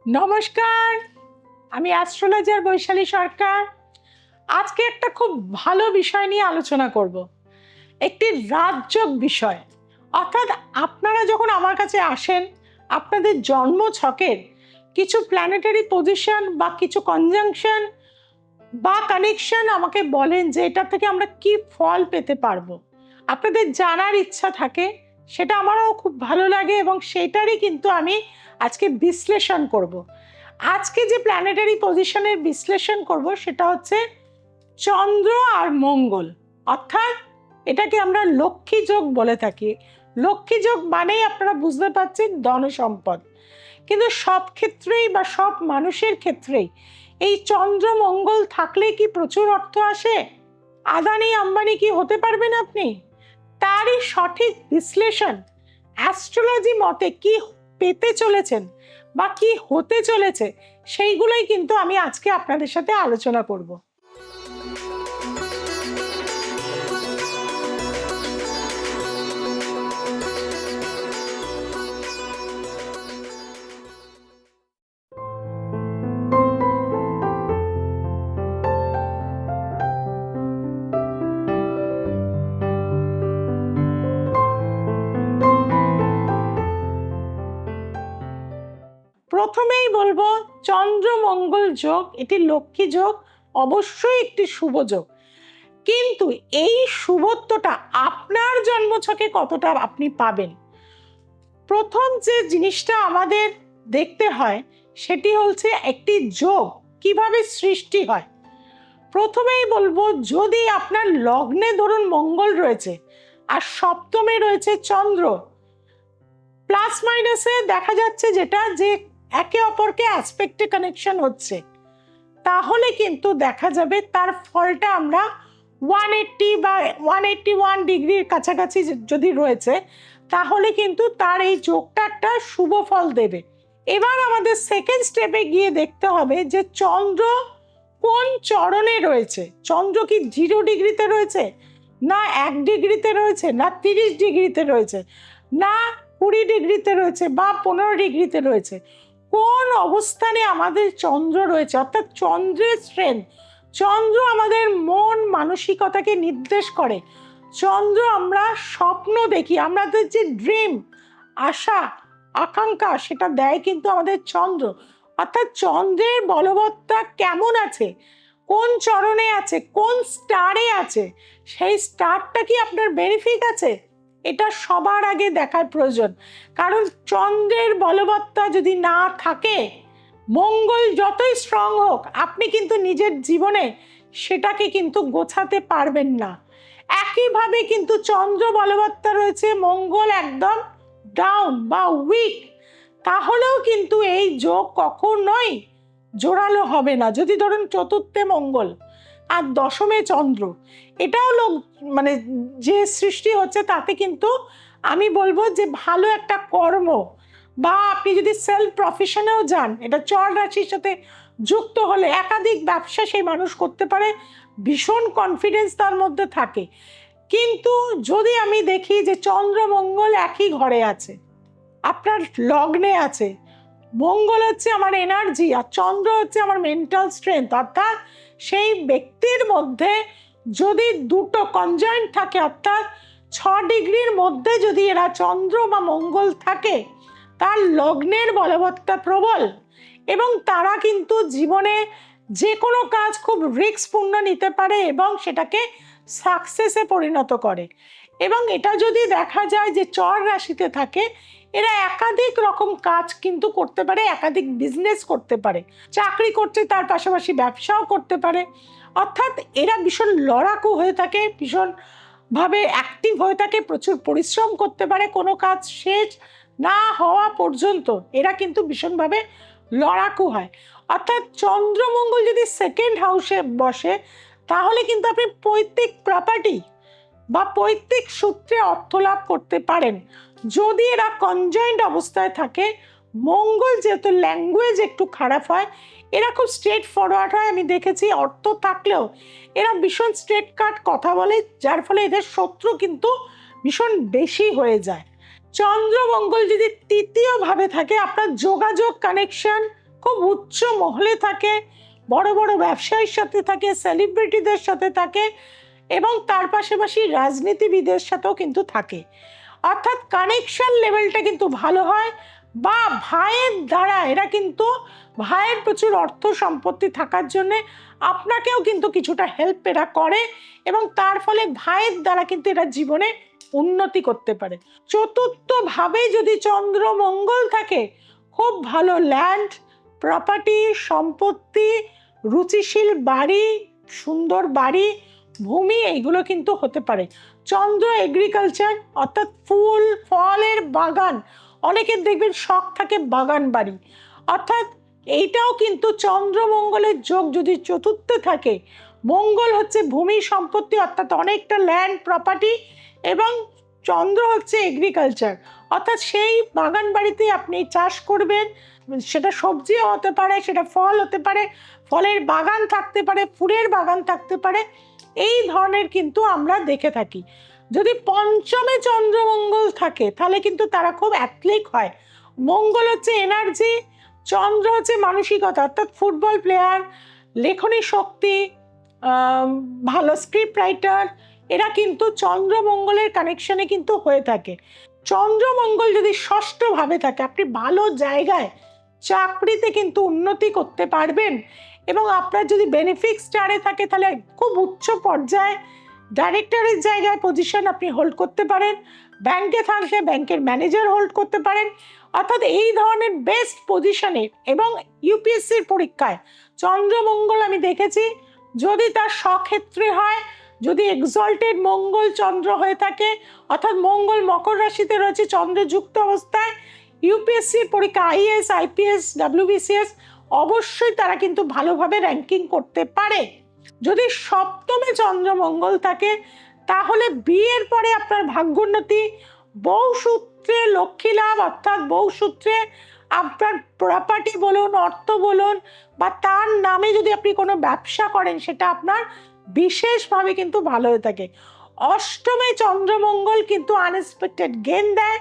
নমস্কার, আমি অ্যাস্ট্রোলজার বৈশালী সরকার। আজকে একটা খুব ভালো বিষয় নিয়ে আলোচনা করব। একটি রাজযোগ বিষয়, অর্থাৎ আপনারা যখন আমার কাছে আসেন, আপনাদের জন্ম ছকের কিছু প্ল্যানেটারি পজিশন বা কিছু কনজাংশন বা কানেকশন আমাকে বলেন যে এটা থেকে আমরা কি ফল পেতে পারবো। আপনাদের জানার ইচ্ছা থাকে, সেটা আমারও খুব ভালো লাগে এবং সেটারই কিন্তু আমি আজকে বিশ্লেষণ করব। আজকে যে প্ল্যানেটারি পজিশনের বিশ্লেষণ করব সেটা হচ্ছে চন্দ্র আর মঙ্গল, অর্থাৎ এটাকে আমরা লক্ষ্মী যোগ বলে থাকি। লক্ষ্মী যোগ মানেই আপনারা বুঝতে পারছেন ধন সম্পদ, কিন্তু সব ক্ষেত্রেই বা সব মানুষের ক্ষেত্রেই এই চন্দ্র মঙ্গল থাকলে কি প্রচুর অর্থ আসে? আদানি আম্বানি কি হতে পারবেন আপনি? তারই সঠিক বিশ্লেষণ অ্যাস্ট্রোলজি মতে কি পেতে চলেছেন বা কি হতে চলেছে সেইগুলোই কিন্তু আমি আজকে আপনাদের সাথে আলোচনা করব। প্রথমেই বলবো চন্দ্র মঙ্গল যোগ, এটি লক্ষ্মী যোগ, অবশ্যই একটি শুভ যোগ। কিন্তু এই শুভত্বটা আপনার জন্মছকে কতটা আপনি পাবেন, প্রথম যে জিনিসটা আমাদের দেখতে হয় সেটি হচ্ছে একটি যোগ কিভাবে সৃষ্টি হয়। প্রথমেই বলবো, যদি আপনার লগ্নে ধরুন মঙ্গল রয়েছে আর সপ্তমে রয়েছে চন্দ্র, প্লাস মাইনাসে দেখা যাচ্ছে যেটা যে একে অপরকে অ্যাসপেক্টে কানেকশন হচ্ছে, তাহলে কিন্তু দেখা যাবে তার ফলটা আমরা 180 বা 181 ডিগ্রির কাছাকাছি যদি রয়েছে, তাহলে কিন্তু তার এই যোগটা একটা শুভ ফল দেবে। এবার আমাদের সেকেন্ড স্টেপে গিয়ে দেখতে হবে যে চন্দ্র কোন চরণে রয়েছে। চন্দ্র কি 0 ডিগ্রিতে রয়েছে, না 1 ডিগ্রিতে রয়েছে, না 30 ডিগ্রিতে রয়েছে, না 20 ডিগ্রিতে রয়েছে বা 15 ডিগ্রিতে রয়েছে। কোন অবস্থানে আমাদের চন্দ্র রয়েছে, অর্থাৎ চন্দ্রের স্ট্রেংথ। চন্দ্র আমাদের মন মানসিকতাকে নির্দেশ করে। চন্দ্র আমরা স্বপ্ন দেখি, আমাদের যে ড্রিম, আশা আকাঙ্ক্ষা, সেটা দেয় কিন্তু আমাদের চন্দ্র। অর্থাৎ চন্দ্রের বলবত্তা কেমন আছে, কোন চরণে আছে, কোন স্টারে আছে, সেই স্টারটা কি আপনার বেনিফিট আছে, এটা সবার আগে দেখার প্রয়োজন। কারণ চন্দ্রের বলবত্তা যদি না থাকে, মঙ্গল যতই স্ট্রং হোক, আপনি কিন্তু নিজের জীবনে সেটাকে কিন্তু গোছাতে পারবেন না। একইভাবে কিন্তু চন্দ্র বলবত্তা রয়েছে, মঙ্গল একদম ডাউন বা উইক, তাহলেও কিন্তু এই যোগ কখনোই জোরালো হবে না। যদি ধরুন চতুর্থে মঙ্গল আর দশমে চন্দ্র, এটাও মানে যে সৃষ্টি হচ্ছে, তাতে কিন্তু আমি বলবো যে ভালো একটা কর্ম, বা আপনি যদি সেলফ প্রফেশনেও যান, এটা চর রাশির সাথে যুক্ত হলে একাধিক ব্যবসা সেই মানুষ করতে পারে, ভীষণ কনফিডেন্স তার মধ্যে থাকে। কিন্তু যদি আমি দেখি যে চন্দ্র মঙ্গল একই ঘরে আছে, আপনার লগ্নে আছে, মঙ্গল হচ্ছে আমার এনার্জি আর চন্দ্র হচ্ছে আমার মেন্টাল স্ট্রেংথ, অর্থাৎ সেই ব্যক্তির মধ্যে যদি দুটো কনজয়েন্ট থাকে, অর্থাৎ 6 ডিগ্রির মধ্যে যদি এরা চন্দ্র বা মঙ্গল থাকে, তার লগ্নের বলবত্তা প্রবল এবং তারা কিন্তু জীবনে যে কোনো কাজ খুব রিস্কপূর্ণ নিতে পারে এবং সেটাকে সাকসেসে পরিণত করে। এবং এটা যদি দেখা যায় যে চর রাশিতে থাকে, এরা একাধিক রকম কাজ কিন্তু করতে পারে, একাধিক বিজনেস করতে পারে, চাকরি করতে তার পাশাপাশি ব্যবসাও করতে পারে। অর্থাৎ এরা ভীষণ লড়াকু হয়ে থাকে, ভীষণভাবে অ্যাক্টিভ হয়ে থাকে, প্রচুর পরিশ্রম করতে পারে, কোনো কাজ শেষ না হওয়া পর্যন্ত এরা কিন্তু ভীষণভাবে লড়াকু হয়। অর্থাৎ চন্দ্রমঙ্গল যদি সেকেন্ড হাউসে বসে, তাহলে কিন্তু আপনি পৈতৃক প্রপার্টি বা পৈতৃক সূত্রে অর্থ লাভ করতে পারেন। যদি এরা কনজয়েন্ট অবস্থায় থাকে, মঙ্গল যেহেতু ল্যাঙ্গুয়েজ একটু খারাপ হয়, এরা খুব স্ট্রেট ফরওয়ার্ড হয়। আমি দেখেছি অর্থ থাকলেও এরা ভীষণ স্ট্রেট কাট কথা বলে, যার ফলে এদের শত্রু কিন্তু ভীষণ বেশি হয়ে যায়। চন্দ্র মঙ্গল যদি তৃতীয় ভাবে থাকে, আপনার যোগাযোগ, কানেকশন খুব উচ্চ মহলে থাকে, বড় বড় ব্যবসায়ীর সাথে থাকে, সেলিব্রিটিদের সাথে থাকে এবং তার পাশাপাশি রাজনীতিবিদের সাথেও কিন্তু থাকে। অর্থাৎ কানেকশন লেভেলটা কিন্তু ভালো হয়। বা ভাইয়ের দ্বারা এরা কিন্তু, ভাইয়ের প্রচুর অর্থ সম্পত্তি থাকার জন্যে আপনাকেও কিন্তু কিছুটা হেল্প এরা করে এবং তার ফলে ভাইয়ের দ্বারা কিন্তু এরা জীবনে উন্নতি করতে পারে। চতুর্থভাবে যদি চন্দ্র মঙ্গল থাকে, খুব ভালো ল্যান্ড, প্রপার্টি, সম্পত্তি, রুচিশীল বাড়ি, সুন্দর বাড়ি, ভূমি, এইগুলো কিন্তু হতে পারে। চন্দ্র এগ্রিকালচার অর্থাৎ ফুল ফলের বাগান, অনেকের দেখবেন শখ থাকে বাগান বাড়ি, অর্থাৎ এইটাও কিন্তু চন্দ্রমঙ্গলের যোগ যদি চতুর্থে থাকে। মঙ্গল হচ্ছে ভূমি সম্পত্তি অর্থাৎ অনেকটা ল্যান্ড প্রপার্টি এবং চন্দ্র হচ্ছে এগ্রিকালচার অর্থাৎ সেই বাগান বাড়িতে আপনি চাষ করবেন, সেটা সবজিও হতে পারে, সেটা ফল হতে পারে, ফলের বাগান থাকতে পারে, ফুলের বাগান থাকতে পারে, এই ধরনের কিন্তু আমরা দেখে থাকি। যদি পঞ্চমে চন্দ্রমঙ্গল থাকে তাহলে কিন্তু তারা খুব অ্যাথলিক হয়। মঙ্গল হচ্ছে এনার্জি, চন্দ্র হচ্ছে মানসিকতা অর্থাৎ ফুটবল প্লেয়ার, লেখনী শক্তি, ভালো স্ক্রিপ্ট রাইটার, এরা কিন্তু চন্দ্রমঙ্গলের কানেকশনে কিন্তু হয়ে থাকে। চন্দ্রমঙ্গল যদি ষষ্ঠভাবে থাকে, আপনি ভালো জায়গায় চাকরিতে কিন্তু উন্নতি করতে পারবেন এবং আপনার যদি বেনিফিট স্টারে থাকে তাহলে খুব উচ্চ পর্যায়ে ডাইরেক্টরের জায়গায় পজিশন আপনি হোল্ড করতে পারেন, ব্যাংকে থাকলে ব্যাংকের ম্যানেজার হোল্ড করতে পারেন, অর্থাৎ এই ধরনের বেস্ট পজিশনে। এবং ইউপিএসসির পরীক্ষায় চন্দ্রমঙ্গল আমি দেখেছি যদি তার স্বক্ষেত্রে হয়, যদি এক্সল্টেড মঙ্গল চন্দ্র হয়ে থাকে অর্থাৎ মঙ্গল মকর রাশিতে রয়েছে চন্দ্রযুক্ত অবস্থায়, ইউপিএসসির পরীক্ষা আইএএস আইপিএস ডব্লিউবিসিএস অবশ্যই তারা কিন্তু ভালোভাবে র্যাঙ্কিং করতে পারে। যদি সপ্তমে চন্দ্রমঙ্গল থাকে তাহলে বিয়ের পরে আপনার ভাগ্যোন্নতি, বউসূত্রে লক্ষ্মী লাভ অর্থাৎ বউসূত্রে আপনার প্রপার্টি বলুন, অর্থ বলুন বা তার নামে যদি আপনি কোনো ব্যবসা করেন সেটা আপনার বিশেষভাবে কিন্তু ভালো হয়ে থাকে। অষ্টমে চন্দ্রমঙ্গল কিন্তু আনএক্সপেক্টেড গেইন দেয়,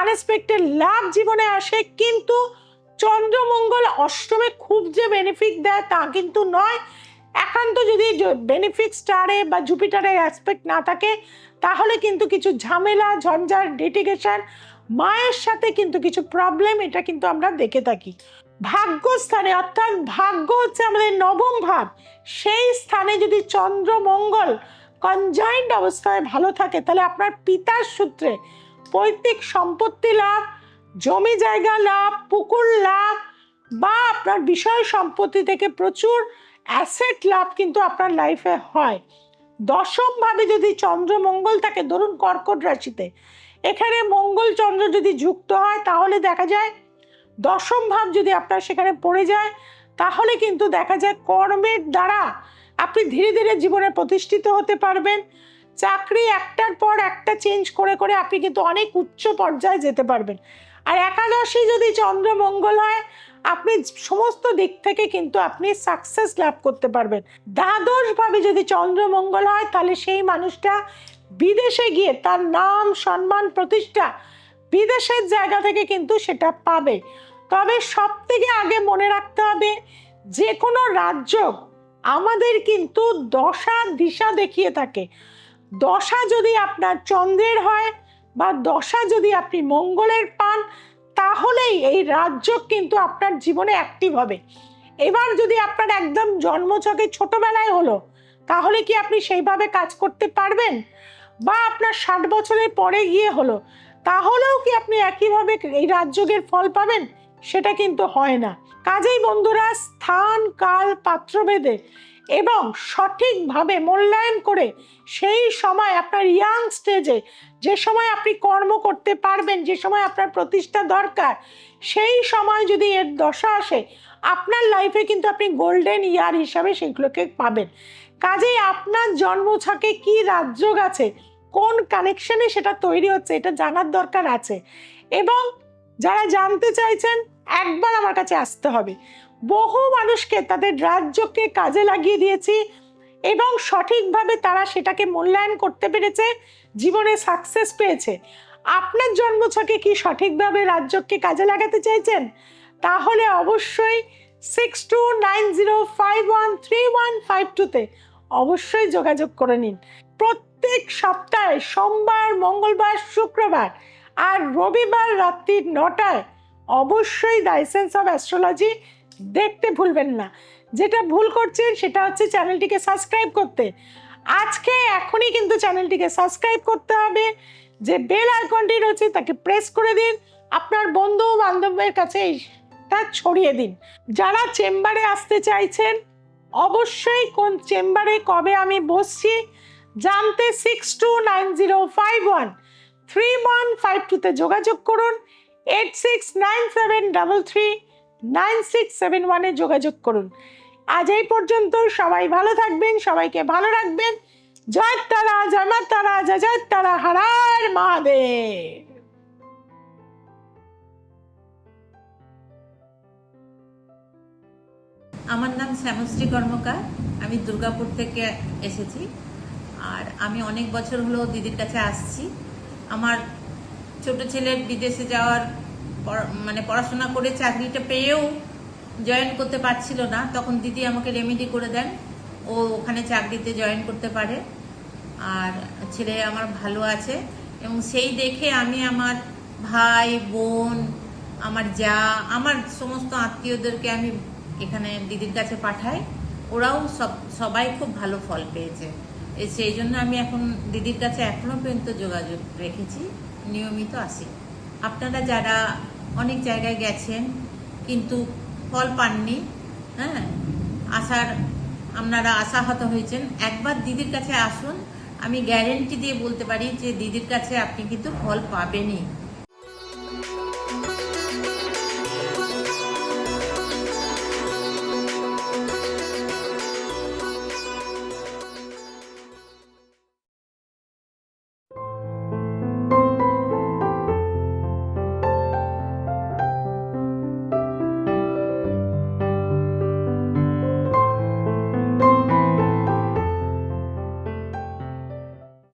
আনএক্সপেক্টেড লাভ জীবনে আসে, কিন্তু চন্দ্রমঙ্গল অষ্টমে খুব যে বেনিফিট দেয় তা কিন্তু নয়। একান্ত যদি বেনিফিট স্টারে বা জুপিটারের অ্যাসপেক্ট না থাকে তাহলে কিন্তু কিছু ঝামেলা, ঝঞ্ঝাট, লিটিগেশন, মায়ের সাথে কিন্তু কিছু প্রবলেম, এটা কিন্তু আমরা দেখে থাকি। ভাগ্যস্থানে অর্থাৎ ভাগ্য হচ্ছে আমাদের নবম ভাব, সেই স্থানে যদি চন্দ্র মঙ্গল কনজাইন্ড অবস্থায় ভালো থাকে তাহলে আপনার পিতার সূত্রে পৈতৃক সম্পত্তি লাভ, জমি জায়গা লাভ, পুকুর লাভ বা আপনার বিষয় সম্পত্তি থেকে প্রচুর অ্যাসেট লাভ কিন্তু আপনার লাইফে হয়। দশম ভাবে যদি চন্দ্র মঙ্গল থাকে, ধরুন কর্কট রাশিতে, এখানে মঙ্গল চন্দ্র যদি যুক্ত হয় তাহলে দেখা যায় দশম ভাব যদি আপনার সেখানে পড়ে যায় তাহলে কিন্তু দেখা যায় কর্মের দ্বারা আপনি ধীরে ধীরে জীবনে প্রতিষ্ঠিত হতে পারবেন। চাকরি একটার পর একটা চেঞ্জ করে করে আপনি কিন্তু অনেক উচ্চ পর্যায়ে যেতে পারবেন। আর একাদশী যদি চন্দ্র মঙ্গল হয় আপনি সমস্ত দিক থেকে কিন্তু আপনি সাকসেস লাভ করতে পারবেন। দ্বাদশ ভাবে যদি চন্দ্র মঙ্গল হয় তাহলে সেই মানুষটা বিদেশে গিয়ে তার নাম, সম্মান, প্রতিষ্ঠা বিদেশের জায়গা থেকে কিন্তু সেটা পাবে। তবে সব থেকে আগে মনে রাখতে হবে যে কোনো রাজ্য আমাদের কিন্তু দশা দিশা দেখিয়ে থাকে। দশা যদি আপনার চন্দ্রের হয় বা দশা যদি আপনি মঙ্গলের পান তাহলেই এই রাজ্য কিন্তু আপনার জীবনে অ্যাক্টিভ হবে। এবার যদি আপনার একদম জন্মছকে ছোটবেলায় হলো তাহলে কি আপনি সেইভাবে কাজ করতে পারবেন? বা আপনার 60 বছরের পরে গিয়ে হলো তাহলেও কি আপনি একইভাবে এই রাজযোগের ফল পাবেন? সেটা কিন্তু হয় না। কাজেই বন্ধুরা, স্থান, কাল, পাত্রভেদে এবং সঠিকভাবে মূল্যায়ন করে সেই সময় আপনার ইয়াং স্টেজে যে সময় আপনি কর্ম করতে পারবেন, যে সময় আপনার প্রতিষ্ঠা দরকার, সেই সময় যদি এর দশা আসে আপনার লাইফে কিন্তু আপনি গোল্ডেন ইয়ার হিসাবে সেগুলোকে পাবেন। কাজেই আপনার জন্মছকে কি রাজযোগ আছে, কোন কানেকশনে সেটা তৈরি হচ্ছে, এটা জানার দরকার আছে। এবং যারা জানতে চাইছেন একবার আমার কাছে আসতে হবে। বহু মানুষকে তাদের রাজযোগকে কাজে লাগিয়ে দিয়েছি এবং সঠিকভাবে তারা সেটাকে মূল্যায়ন করতে পেরেছে, জীবনে সাকসেস পেয়েছে। আপনার জন্মছকে কি সঠিকভাবে রাজযোগকে কাজে লাগাতে চাইছেন? তাহলে অবশ্যই 6290513152-তে অবশ্যই যোগাযোগ করে নিন। প্রত্যেক সপ্তাহে সোমবার, মঙ্গলবার, শুক্রবার আর রবিবার রাত্রি 9টায় অবশ্যই দ্য এসেন্স অফ অ্যাস্ট্রোলজি দেখতে ভুলবেন না। যেটা ভুল করছেন সেটা হচ্ছে চ্যানেলটিকে সাবস্ক্রাইব করতে। আজকে এখনই কিন্তু চ্যানেলটিকে সাবস্ক্রাইব করতে হবে, যে বেল আইকনটি রয়েছে তাকে প্রেস করে দিন, আপনার বন্ধু বান্ধবের কাছে তা ছড়িয়ে দিন। যারা চেম্বারে আসতে চাইছেন অবশ্যই কোন চেম্বারে কবে আমি বসছি জানতে 6290513152-তে যোগাযোগ করুন। 8697339671-এ যোগাযোগ করুন। আজ এই পর্যন্ত। সবাই ভালো থাকবেন, সবাইকে ভালো রাখবেন। জয় তারা, জয় মা তারা, জয় জয় তারা, হর হর মহাদেব। আমার নাম শ্যামশ্রী কর্মকার, আমি দুর্গাপুর থেকে এসেছি। আর আমি অনেক বছর হলো দিদির কাছে আসছি। আমার ছোট ছেলের বিদেশে যাওয়ার পড়াশোনা করে চাকরিটা পেয়েও জয়েন করতে পারছিল না, তখন দিদি আমাকে রেমেডি করে দেন, ও ওখানে চাকরিতে জয়েন করতে পারে। আর ছেলে আমার ভালো আছে, এবং সেই দেখে আমি আমার ভাই বোন, আমার যা, আমার সমস্ত আত্মীয়দেরকে আমি এখানে দিদির কাছে পাঠাই। ওরাও সবাই খুব ভালো ফল পেয়েছে। সেই জন্য আমি এখন দিদির কাছে এখনো পর্যন্ত যোগাযোগ রেখেছি, নিয়মিত আসি। আপনারা যারা অনেক জায়গায় গেছেন কিন্তু ফল পাননি, হ্যাঁ, আপনারা আশাহত হয়েছেন, একবার দিদির কাছে আসুন। আমি গ্যারেন্টি দিয়ে বলতে পারি যে দিদির কাছে আপনি কিন্তু ফল পাবেনই।